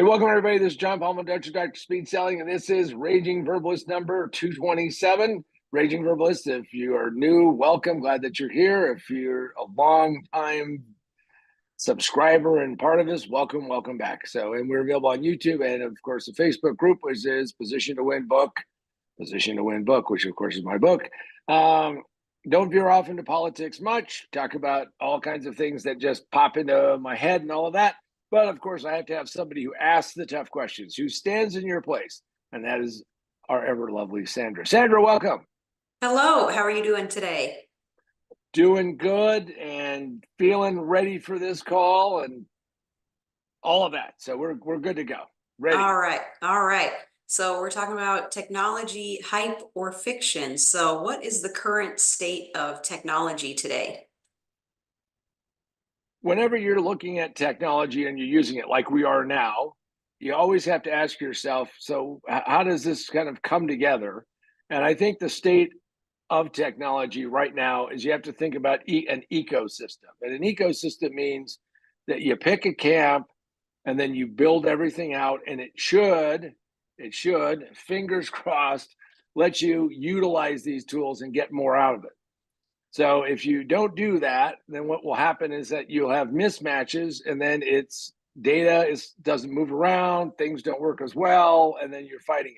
Hey, welcome everybody. This is John Palmer, Dr. Speed Selling, and this is Raging Verbalist number 227. Raging Verbalist, if you are new, welcome. Glad that you're here. If you're a long time subscriber and part of this, welcome back. And we're available on YouTube and of course the Facebook group, which is Position to Win Book, which of course is my book. Don't veer off into politics much. Talk about all kinds of things that just pop into my head and all of that. But of course, I have to have somebody who asks the tough questions, who stands in your place. And that is our ever lovely Sandra. Sandra, welcome. Hello, how are you doing today? Doing good and feeling ready for this call and all of that. So we're good to go. Ready. All right. So we're talking about technology, hype or fiction. So what is the current state of technology today? Whenever you're looking at technology and you're using it like we are now, you always have to ask yourself, so how does this kind of come together? And I think the state of technology right now is you have to think about an ecosystem. And an ecosystem means that you pick a camp and then you build everything out, and it should, fingers crossed, let you utilize these tools and get more out of it. So if you don't do that, then what will happen is that you'll have mismatches, and then its data doesn't move around, things don't work as well, and then you're fighting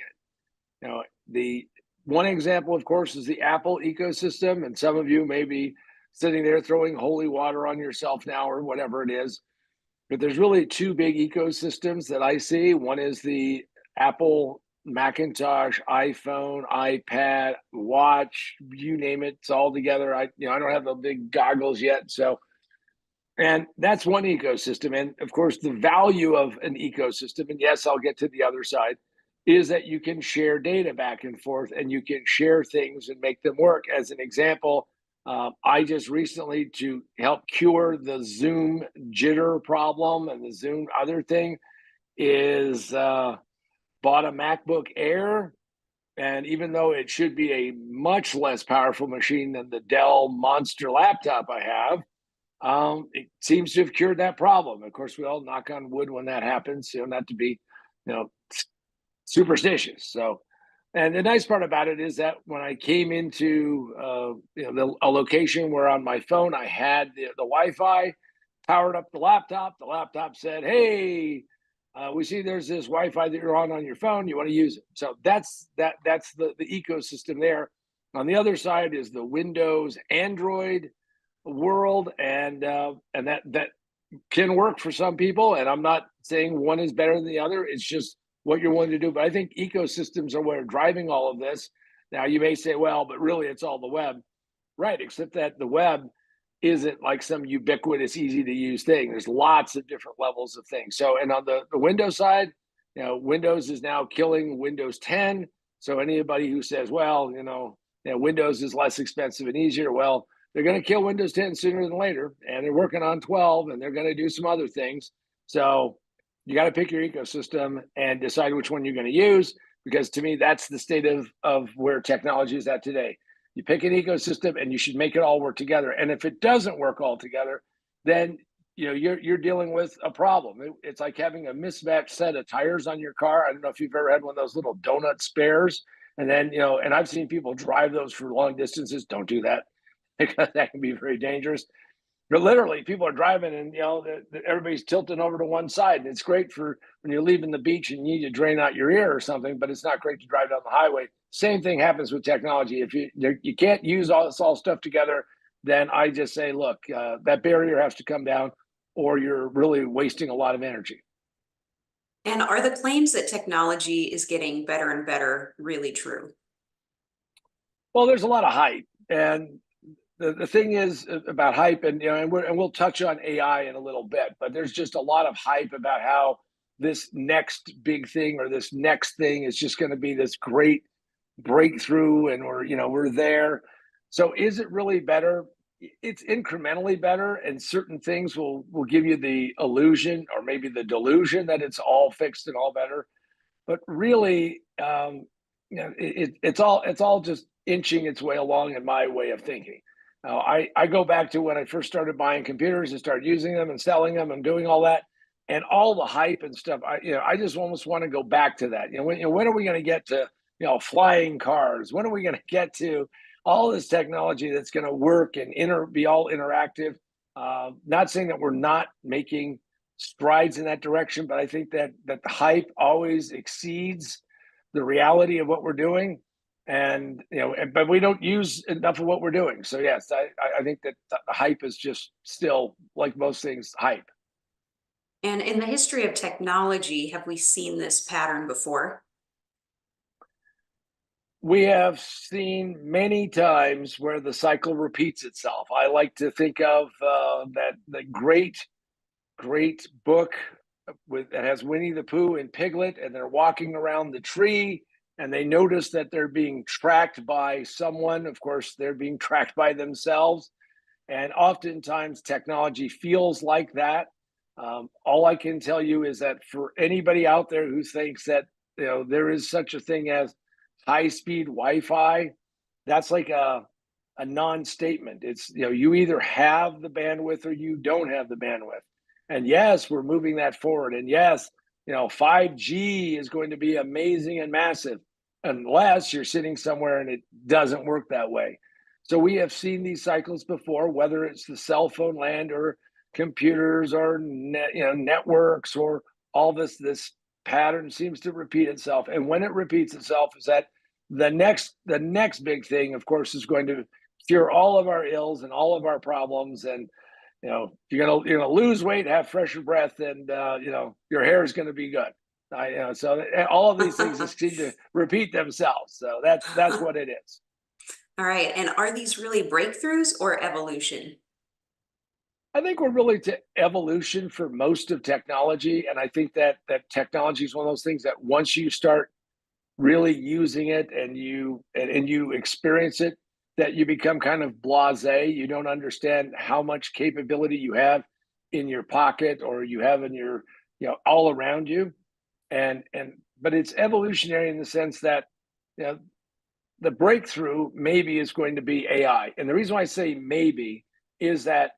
it. The one example, of course, is the Apple ecosystem, and some of you may be sitting there throwing holy water on yourself now or whatever it is. But there's really two big ecosystems that I see. One is the Apple Macintosh, iPhone, iPad, watch, you name it, it's all together. I don't have the big goggles yet. And that's one ecosystem. And of course, the value of an ecosystem, and yes, I'll get to the other side, is that you can share data back and forth and you can share things and make them work. As an example, I just recently, to help cure the Zoom jitter problem and the Zoom other thing, is bought a MacBook Air. And even though it should be a much less powerful machine than the Dell monster laptop I have, it seems to have cured that problem. Of course, we all knock on wood when that happens, not to be, superstitious. So, and the nice part about it is that when I came into a location where on my phone I had the Wi-Fi, powered up the laptop said, "Hey, we see there's this Wi-Fi that you're on your phone. You want to use it." So that's the ecosystem there. On the other side is the Windows Android world, and that can work for some people. And I'm not saying one is better than the other. It's just what you're willing to do. But I think ecosystems are what are driving all of this. Now, you may say, well, but really it's all the web. Right, except that the web isn't like some ubiquitous, easy to use thing. There's lots of different levels of things. So, and on the Windows side, Windows is now killing Windows 10. So anybody who says, well, Windows is less expensive and easier, well, they're going to kill Windows 10 sooner than later. And they're working on 12, and they're going to do some other things. So you got to pick your ecosystem and decide which one you're going to use, because to me, that's the state of where technology is at today. You pick an ecosystem and you should make it all work together. And if it doesn't work all together, then you're dealing with a problem. It's like having a mismatched set of tires on your car. I don't know if you've ever had one of those little donut spares. And then, and I've seen people drive those for long distances. Don't do that, because that can be very dangerous. But literally, people are driving and everybody's tilting over to one side, and it's great for when you're leaving the beach and you need to drain out your ear or something, but it's not great to drive down the highway. Same thing happens with technology. If you can't use all stuff together, then I just say, look, that barrier has to come down, or you're really wasting a lot of energy. And are the claims that technology is getting better and better really true? Well, there's a lot of hype, and the thing is about hype, and we'll touch on AI in a little bit, but there's just a lot of hype about how this next big thing or this next thing is just going to be this great breakthrough, and we're there. So is it really better? It's incrementally better, and certain things will give you the illusion or maybe the delusion that it's all fixed and all better. But really, it's all just inching its way along in my way of thinking. I go back to when I first started buying computers and started using them and selling them and doing all that. and all the hype and stuff. I just almost want to go back to that. When are we going to get to flying cars? When are we going to get to all this technology that's going to work and be all interactive? Not saying that we're not making strides in that direction, but I think that the hype always exceeds the reality of what we're doing, and but we don't use enough of what we're doing. So yes, I think that the hype is just still, like most things, hype. And in the history of technology, have we seen this pattern before? We have seen many times where the cycle repeats itself. I like to think of that the great book that has Winnie the Pooh and Piglet, and they're walking around the tree, and they notice that they're being tracked by someone. Of course, they're being tracked by themselves, and oftentimes technology feels like that. All I can tell you is that for anybody out there who thinks that there is such a thing as high-speed Wi-Fi, that's like a non-statement. It's you either have the bandwidth or you don't have the bandwidth. And yes, we're moving that forward. And yes, 5G is going to be amazing and massive, unless you're sitting somewhere and it doesn't work that way. So we have seen these cycles before, whether it's the cell phone land or computers or networks or all this pattern seems to repeat itself. And when it repeats itself, is that the next big thing, of course, is going to cure all of our ills and all of our problems. And you're gonna lose weight, have fresher breath, and your hair is going to be good. So all of these things just seem to repeat themselves. So that's what it is. All right. And are these really breakthroughs or evolution? I think we're really to evolution for most of technology, and I think that technology is one of those things that once you start really using it and you experience it, that you become kind of blasé. You don't understand how much capability you have in your pocket or you have in your all around you, and but it's evolutionary in the sense that you know the breakthrough maybe is going to be AI. And the reason why I say maybe is that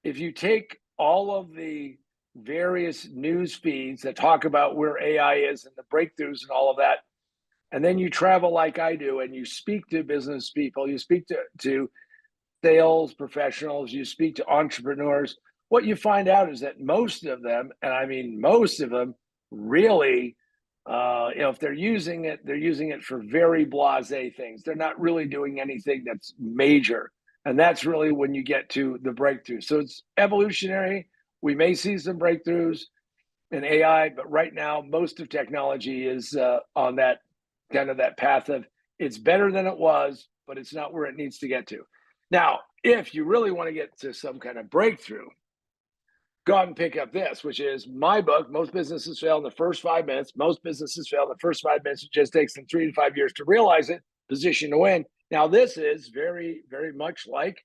if you take all of the various news feeds that talk about where AI is and the breakthroughs and all of that, and then you travel like I do and you speak to business people, you speak to sales professionals, you speak to entrepreneurs, what you find out is that most of them, and I mean most of them, really, if they're using it, they're using it for very blasé things. They're not really doing anything that's major. And that's really when you get to the breakthrough. So it's evolutionary. We may see some breakthroughs in AI, but right now, most of technology is on that kind of that path of it's better than it was, but it's not where it needs to get to. Now, if you really want to get to some kind of breakthrough, go out and pick up this, which is my book, Most Businesses Fail in the First 5 Minutes. Most businesses fail in the first 5 minutes. It just takes them 3 to 5 years to realize it, position to win. Now, this is very, very much like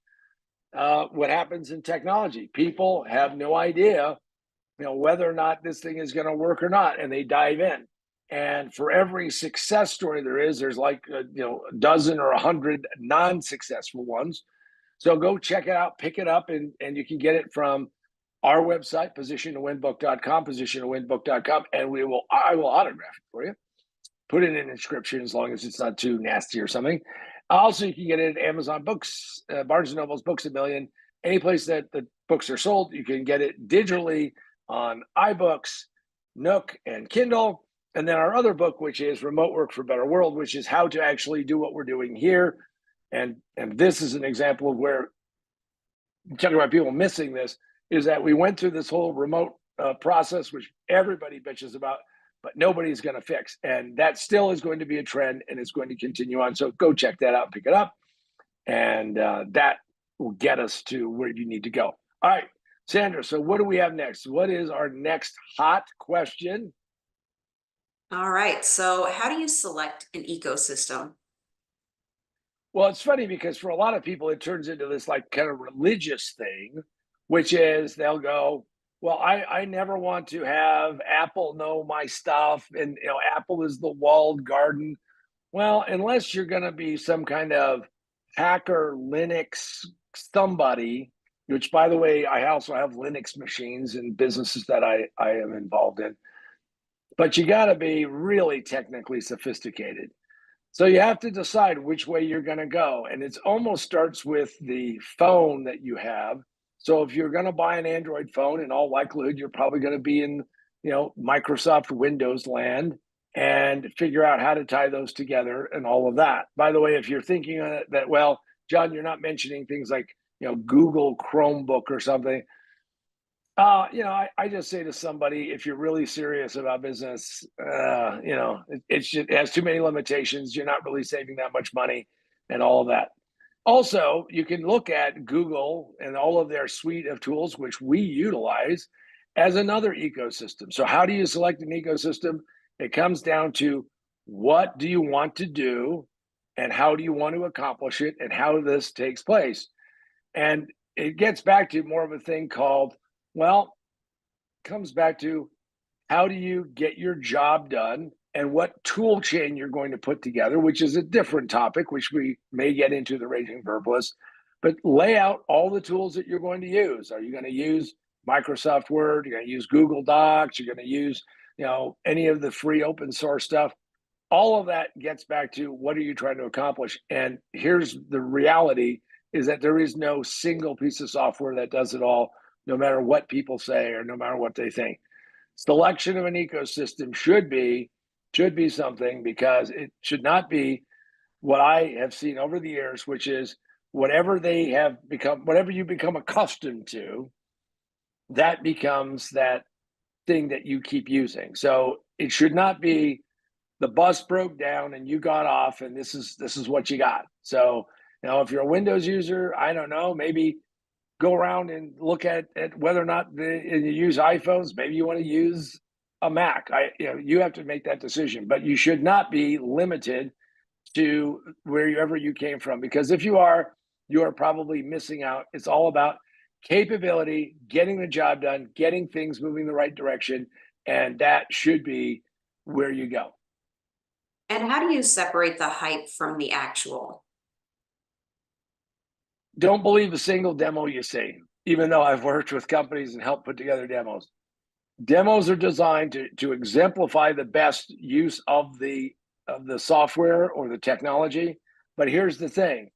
what happens in technology. People have no idea, whether or not this thing is going to work or not, and they dive in. And for every success story there is, there's like a dozen or 100 non-successful ones. So go check it out, pick it up, and you can get it from our website, positiontowinbook.com, positiontowinbook.com, and I will autograph it for you. Put it in an inscription as long as it's not too nasty or something. Also, you can get it at Amazon Books, Barnes & Noble's, Books A Million, any place that the books are sold. You can get it digitally on iBooks, Nook, and Kindle. And then our other book, which is Remote Work for a Better World, which is how to actually do what we're doing here. And this is an example of where, talking about people missing this, is that we went through this whole remote process, which everybody bitches about, but nobody's going to fix. And that still is going to be a trend, and it's going to continue on. So go check that out and pick it up. And that will get us to where you need to go. All right, Sandra, so what do we have next? What is our next hot question? All right. So how do you select an ecosystem? Well, it's funny because for a lot of people, it turns into this like kind of religious thing, which is they'll go, well, I never want to have Apple know my stuff. And, Apple is the walled garden. Well, unless you're going to be some kind of hacker Linux somebody, which, by the way, I also have Linux machines in businesses that I am involved in. But you got to be really technically sophisticated. So you have to decide which way you're going to go. And it almost starts with the phone that you have. So if you're going to buy an Android phone, in all likelihood, you're probably going to be in, Microsoft Windows land, and figure out how to tie those together and all of that. By the way, if you're thinking that, well, John, you're not mentioning things like, Google Chromebook or something. I just say to somebody, if you're really serious about business, it has too many limitations. You're not really saving that much money and all of that. Also, you can look at Google and all of their suite of tools, which we utilize, as another ecosystem. So how do you select an ecosystem? It comes down to, what do you want to do and how do you want to accomplish it and how this takes place. And it gets back to more of a thing called, well, comes back to, how do you get your job done and what tool chain you're going to put together, which is a different topic, which we may get into the Raging Verbalist. But lay out all the tools that you're going to use. Are you going to use Microsoft Word? You're going to use Google Docs? You're going to use, any of the free open source stuff? All of that gets back to, what are you trying to accomplish? And here's the reality, is that there is no single piece of software that does it all, no matter what people say or no matter what they think. Selection of an ecosystem should be something, because it should not be what I have seen over the years, which is whatever you become accustomed to, that becomes that thing that you keep using. So it should not be, the bus broke down and you got off and this is what you got. So, if you're a Windows user, I don't know, maybe go around and look at whether or not you use iPhones. Maybe you want to use a Mac. You have to make that decision, but you should not be limited to wherever you came from, because if you are probably missing out. It's all about capability, getting the job done, getting things moving the right direction, and that should be where you go. And how do you separate the hype from the actual? Don't believe a single demo you see, even though I've worked with companies and helped put together demos. Demos are designed to exemplify the best use of the software or the technology. But here's the thing.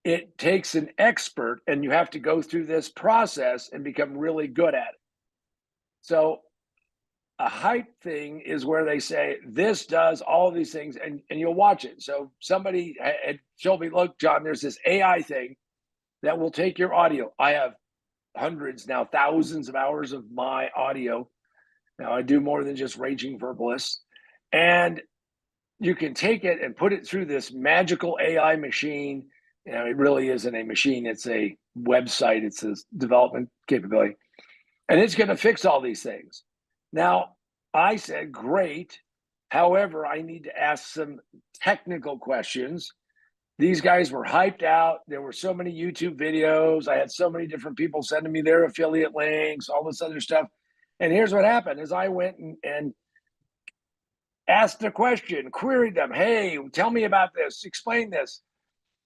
It takes an expert, and you have to go through this process and become really good at it. So a hype thing is where they say, this does all of these things, and you'll watch it. So somebody had showed me, look, John, there's this AI thing that will take your audio. I have hundreds, now thousands of hours of my audio. Now I do more than just Raging Verbalist. And you can take it and put it through this magical AI machine. It really isn't a machine. It's a website. It's a development capability. And it's going to fix all these things. Now, I said, great. However, I need to ask some technical questions. These guys were hyped out. There were so many YouTube videos. I had so many different people sending me their affiliate links, all this other stuff. And here's what happened is I went and asked a question, queried them. Hey, tell me about this. Explain this.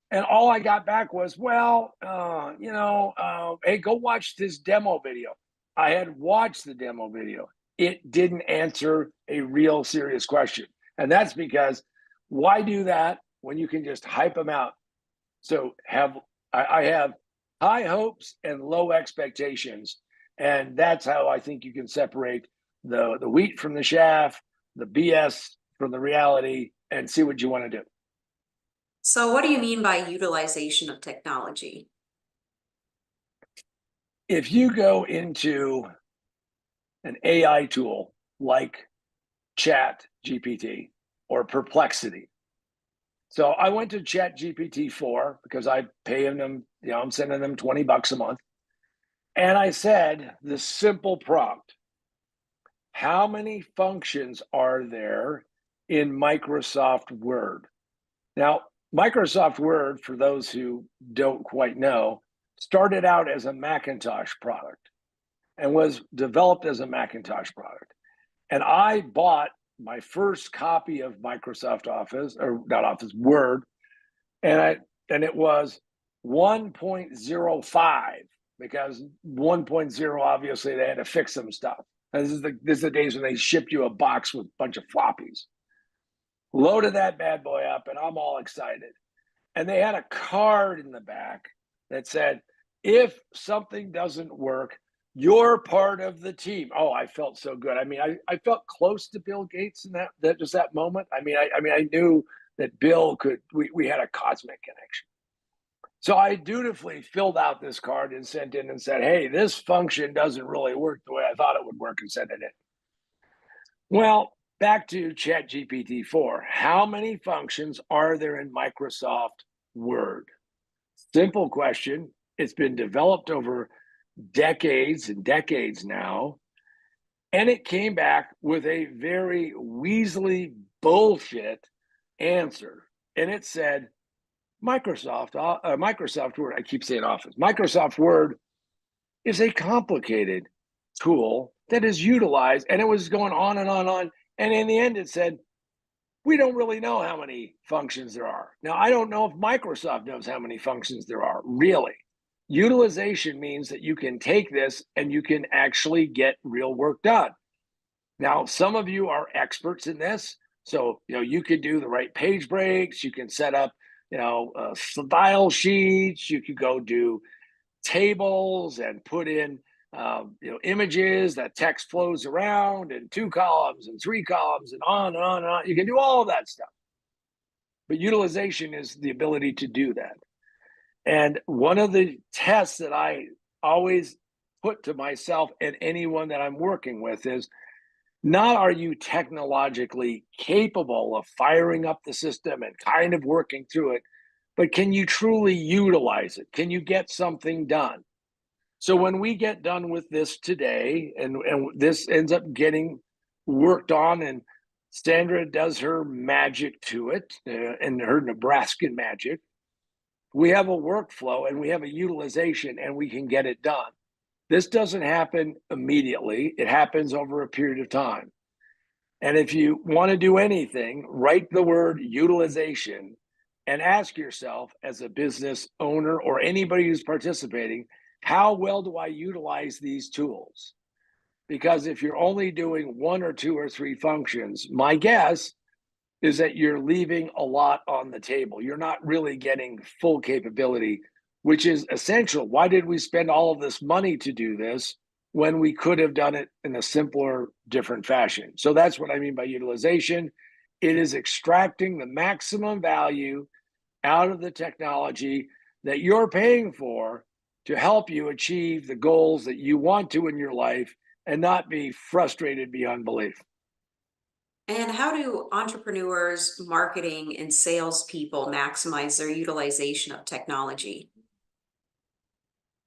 And all I got back was, well, hey, go watch this demo video. I had watched the demo video. It didn't answer a real serious question. And that's because, why do that when you can just hype them out? So I have high hopes and low expectations. And that's how I think you can separate the wheat from the chaff, the BS from the reality, and see what you want to do. So what do you mean by utilization of technology? If you go into an AI tool like Chat GPT or Perplexity. So I went to Chat GPT 4 because I pay them, I'm sending them $20 a month. And I said the simple prompt, how many functions are there in Microsoft Word? Now, Microsoft Word, for those who don't quite know, started out as a Macintosh product and was developed as a Macintosh product. And I bought my first copy of Microsoft Office, or not Office, Word, and it was 1.05. because 1.0, obviously they had to fix some stuff. This is the days when they shipped you a box with a bunch of floppies. Loaded that bad boy up, and I'm all excited. And they had a card in the back that said, if something doesn't work, you're part of the team. Oh, I felt so good. I mean, I felt close to Bill Gates in that just that moment. I knew that Bill could, we had a cosmic connection. So I dutifully filled out this card and sent in and said, hey, this function doesn't really work the way I thought it would work, and sent it in. Well, back to ChatGPT-4. How many functions are there in Microsoft Word? Simple question. It's been developed over decades and decades now. And it came back with a very weaselly bullshit answer. And it said, Microsoft Word, I keep saying Office, Microsoft Word is a complicated tool that is utilized. And it was going on and on and on. And in the end, it said, we don't really know how many functions there are. Now, I don't know if Microsoft knows how many functions there are, really. Utilization means that you can take this and you can actually get real work done. Now, some of you are experts in this. So, you could do the right page breaks. You can set up, style sheets. You could go do tables and put in images that text flows around, and 2 columns and 3 columns and on and on and on. You can do all of that stuff. But utilization is the ability to do that. And one of the tests that I always put to myself and anyone that I'm working with is, not are you technologically capable of firing up the system and kind of working through it, but can you truly utilize it? Can you get something done? So when we get done with this today, and this ends up getting worked on, and Sandra does her magic to it, and her Nebraskan magic, we have a workflow and we have a utilization, and we can get it done. This doesn't happen immediately. It happens over a period of time. And if you want to do anything, write the word utilization and ask yourself, as a business owner or anybody who's participating, how well do I utilize these tools? Because if you're only doing 1 or 2 or 3 functions, my guess is that you're leaving a lot on the table. You're not really getting full capability, which is essential. Why did we spend all of this money to do this when we could have done it in a simpler, different fashion? So that's what I mean by utilization. It is extracting the maximum value out of the technology that you're paying for to help you achieve the goals that you want to in your life, and not be frustrated beyond belief. And how do entrepreneurs, marketing, and salespeople maximize their utilization of technology?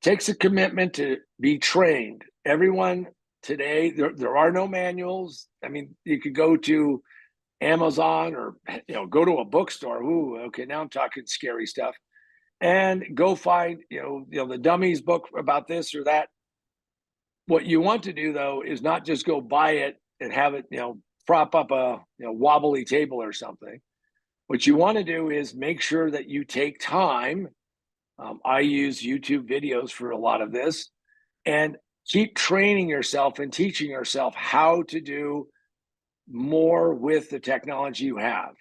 Takes a commitment to be trained. Everyone today, there are no manuals. I mean, you could go to Amazon, or go to a bookstore. Ooh, okay, now I'm talking scary stuff. And go find the dummies book about this or that. What you want to do, though, is not just go buy it and have it prop up a wobbly table or something. What you want to do is make sure that you take time. I use YouTube videos for a lot of this, and keep training yourself and teaching yourself how to do more with the technology you have.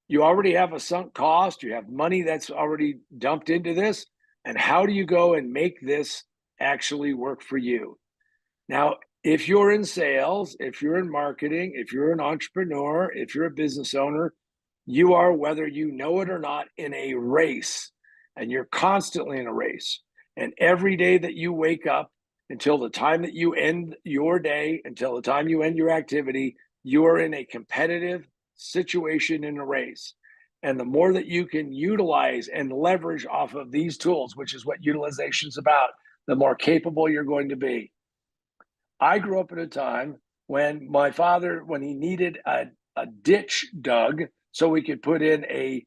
You already have a sunk cost, you have money that's already dumped into this, and how do you go and make this actually work for you? Now, if you're in sales, if you're in marketing, if you're an entrepreneur, if you're a business owner, you are, whether you know it or not, in a race, and you're constantly in a race. And every day that you wake up until the time that you end your day, until the time you end your activity, you are in a competitive situation in a race. And the more that you can utilize and leverage off of these tools, which is what utilization is about, the more capable you're going to be. I grew up at a time when my father, when he needed a ditch dug so we could put in a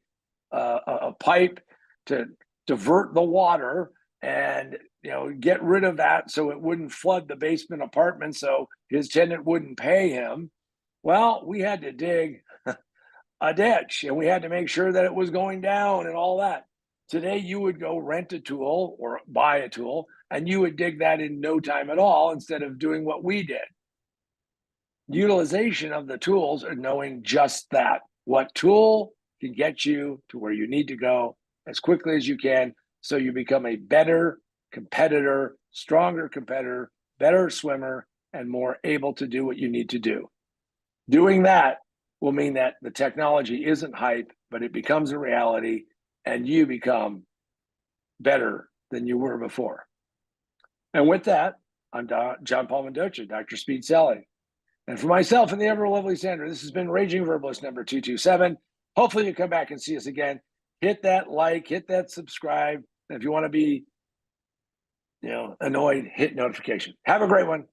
pipe to divert the water and get rid of that so it wouldn't flood the basement apartment, so his tenant wouldn't pay him. Well, we had to dig a ditch, and we had to make sure that it was going down and all that. Today, you would go rent a tool or buy a tool, and you would dig that in no time at all instead of doing what we did. Utilization of the tools are knowing just that. What tool can get you to where you need to go as quickly as you can so you become a better competitor, stronger competitor, better swimmer, and more able to do what you need to do. Doing that will mean that the technology isn't hype, but it becomes a reality and you become better than you were before. And with that, I'm John Paul Mendoza, Dr. Speed Selling. And for myself and the ever lovely Sandra, this has been Raging Verbalist number 227. Hopefully you come back and see us again. Hit that like, hit that subscribe. And if you want to be, annoyed, hit notification. Have a great one.